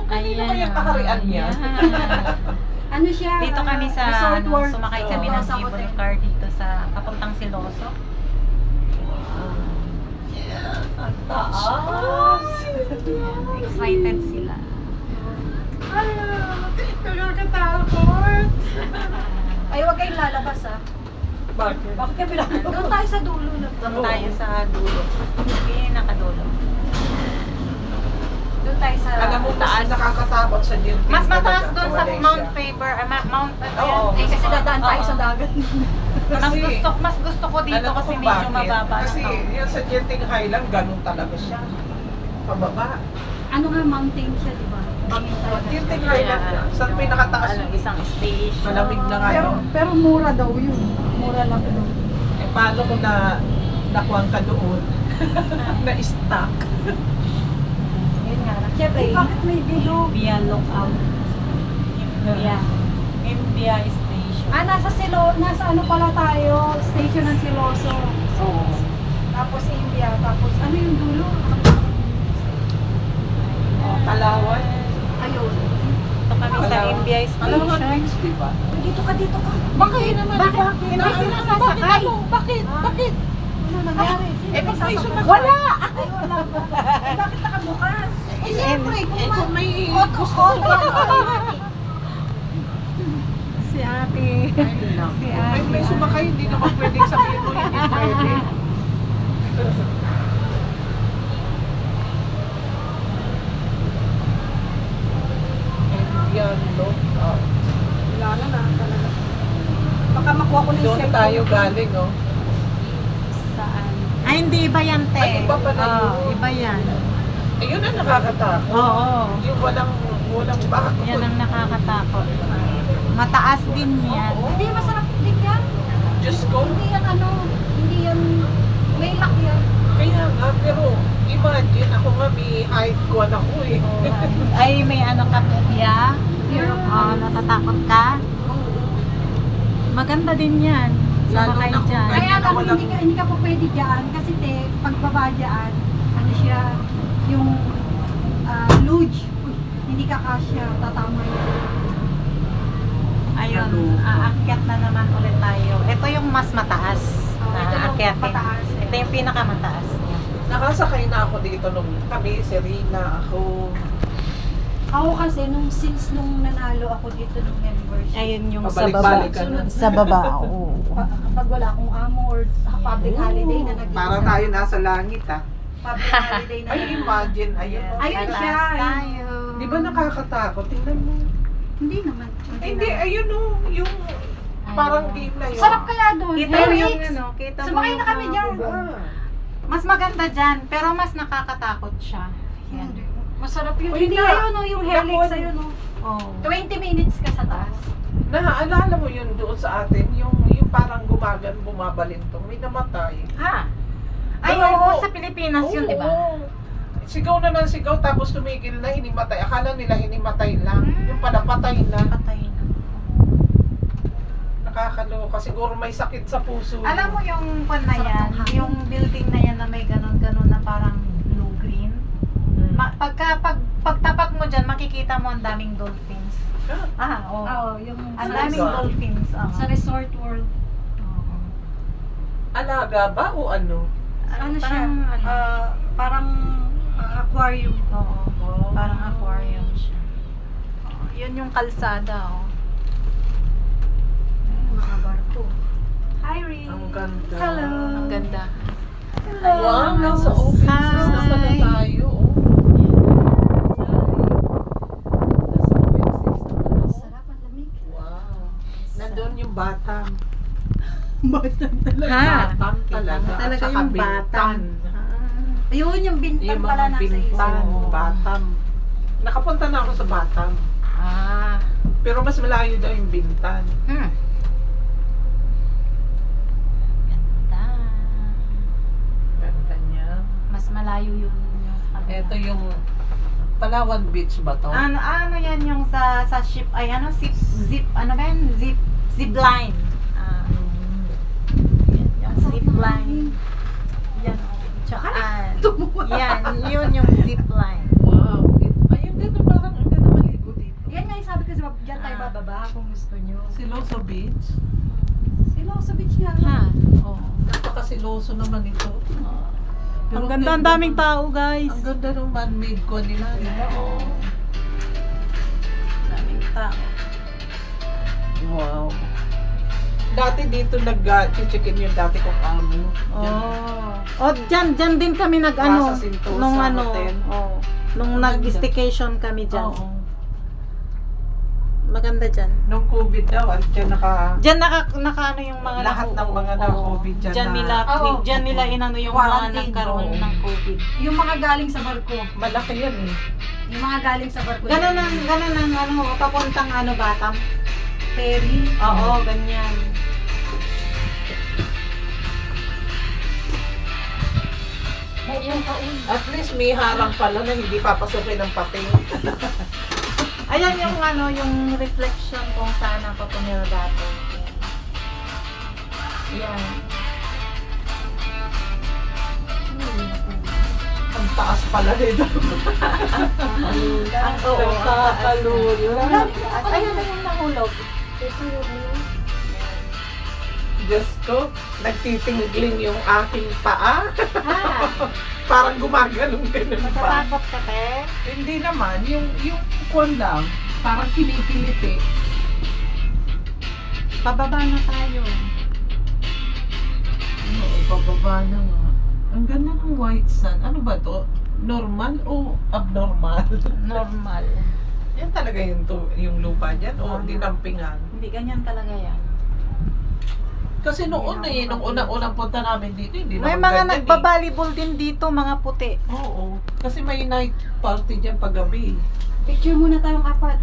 Kanino kaya kaharian niya? Ano siya? Dito kami sa, resort world. sumakay kami ng cable car dito sa papuntang Siloso. Ang taas! Excited sila. Nakakatakot! Ay, huwag kayong lalabas ah. Bakit? Bakit kami lalabas? Doon tayo sa dulo na. Doon tayo sa dulo. Pinakadulo. Doon tayo sa... Alam mo, mas nakakatakot sa Genting. Mas mataas talaga, doon sa Malaysia. Mount Faber, Mount ano yan? Oo. Eh, kasi dadaan tayo sa dagat. Mas gusto ko dito alam mo kasi kung medyo bakit? mababa na Kasi to. yun sa Genting Highland, ganun talaga siya. Pababa. Ano nga mountain siya, di ba? Genting Highland, saan pinakataas Ano, yun? isang station. Malamig na nga yun. Pero mura daw yun. Mura lang doon. Eh, paano kung nakuhaan ka doon? Na-stuck. Yun nga lang. Siyempre, bakit may bilog? India lookout. India station. Nasa ano pala tayo? Station ng Siloso. Oo. Tapos India. Tapos ano yung dulo? Palawan. Ayun. Ito kami sa India Palawan station. Beach, di ba? Dito ka, dito ka. Bakit naman? Bakit? Hindi sila sasakay. Bakit? Bakit? Ano nangyari? Sino Eh, ba't may sasakay? sumakay? Wala! Ay, wala. Eh, bakit nakabukas? Eh, siyempre, Kung may gusto Si ate. may sumakay, hindi naman pwedeng sabihin mo hindi pwede. Indian lookout. Wala na talaga. Baka makuha ko na yung Doon cellphone. tayo galing, oh. Saan? Ay, hindi iba yan, te. Ay, iba pala yun. Iba yan. Ayun ang nakakatakot. Oo. Yung walang bakit. Yan ang nakakatakot. Mataas din yan. Hindi, masarap din yan. Diyos ko. Hindi yan ano, hindi yan, may lock yan. Kaya nga, pero imagine, ako nga may height ko ako eh. Ay, may ano ka, phobia? Natatakot ka? Maganda din yan. Lalo Sumakay na kung dyan. ganyan. Kaya lang, walang- hindi ka po pwede dyan kasi te, pagbaba dyan, ano siya, yung luge, hindi ka kasya, tatama yun. Ayun, aakyat na naman ulit tayo. Ito yung mas mataas na Ito yung aakyatin. mataas. Ito yung pinakamataas niya. Nakasakay na ako dito nung kami, si Rina, ako. Ako kasi, since nung nanalo ako dito nung membership, Ayun yung sa baba. Pabalik-balik ka na. Sa baba, oo. pag wala akong amo or public holiday na nag Para tayo nasa langit ah. Public holiday na Ay, nag- imagine, ayun. Ayun Mataas siya. tayo. Di ba nakakatakot? Tingnan mo. Hindi naman. Hindi, ayun oh, yung parang game na yun. Sarap kaya doon. Kita mo Helix. yung ano, kita mo Sumakay yung na kami dyan. Ah. Mas maganda dyan, pero mas nakakatakot siya. Yan. Masarap yun. Uy, Hindi na- ayun no, yung helix ayun no. Oh. 20 minutes ka sa taas. Naaalala mo yun doon sa atin, yung parang bumabalintong, may namatay. Ha? Ay, Pero oo, ano, sa Pilipinas yun, di ba? Oo. Sigaw na ng sigaw, tapos tumigil na, hinimatay. Akala nila hinimatay lang. Yung pala patay na. Patay na. Nakakaloka. Siguro may sakit sa puso. Alam mo yung pan na Sarap yan, ng hangin. yung building na yan na may ganon-ganon na parang blue-green. Pagtapat mo dyan, makikita mo ang daming dolphins. Oo. Oo, yung Ang Ano daming ba? dolphins. sa resort world. Oo. Alaga ba o ano? Ano siya? Parang, ano, Parang aquarium. oo. Oh. Parang aquarium siya. Oo, yun yung kalsada, oh. Mga barko. Hi, Rin. Ang ganda. Hello. Ang ganda. Wow, nasa office Hi. na pala tayo. Oh. Sarap, ang lamig. Wow. Nandun yung Batam. Batam talaga. Ha? Batam talaga. At Talaga saka yung Bintan. Batam. Ayun, yung bintan Yung pala mga nasa Bintan, isa. Batam. Nakapunta na ako sa Batam. Ah. Pero mas malayo daw yung Bintan. Hmm. Ganda. Ganda niya. Mas malayo yung sa kanila. Ito yung Palawan Beach ba to? Ano yan yung sa ship ay ano zip ano ba yan zip line. Yan, yung zip line. Yan oh. Tsaka yan yun yung zip line. Wow. Ayun dito parang ang ganda ibababa kung gusto nyo. Siloso Beach. Siloso Beach nga. Ha? Oh, napakasiloso naman ito. Pero Ang ganda, ang daming tao, guys. Ang ganda ng man-made ko nila, di ba? Oh. Daming tao. Wow. Dati dito nag-chicken yung dati kong amo. Oh, dyan din kami nag-ano. Sa Sentosa Nung ano, Hotel. nung Maganda. nag-staycation kami dyan. Oo. Maganda dyan. Nung COVID daw, at dyan Diyan naka ano yung mga Lahat ng mga na-COVID dyan Diyan na- nila Oo. diyan nila inano yung Quarantine, mga nagkaroon oo. ng COVID. Yung mga galing sa barko. malaki yan eh. Yung mga galing sa barko. Ganun ang ano, papuntang ano Batam. Ferry. Oo, ganyan. At least may harang pala na hindi papasokin ng pating. Ayan yung ano, yung reflection kung saan ako tumira dati. Yan. Ang taas pala nito. Ang oo. Nakakalula. Ayan na yung nahulog. Ito yung Diyos ko, nagtitingling yung aking paa. Ha? Parang gumagalong ganun pa. Natatakot ka, te? Hindi naman, yung kwan lang, parang kinikiliti. Pababa na tayo. Oo, pababa na nga. Ang ganda ng white sand. Ano ba to? Normal o abnormal? Normal. Yan talaga yung lupa dyan o dinampingan? Hindi ganyan talaga yan. Kasi noon nung unang punta namin dito, hindi May naman mga ganyan nagbabalibol din dito, mga puti. Oo. Kasi may night party dyan pag gabi. Picture muna tayong apat.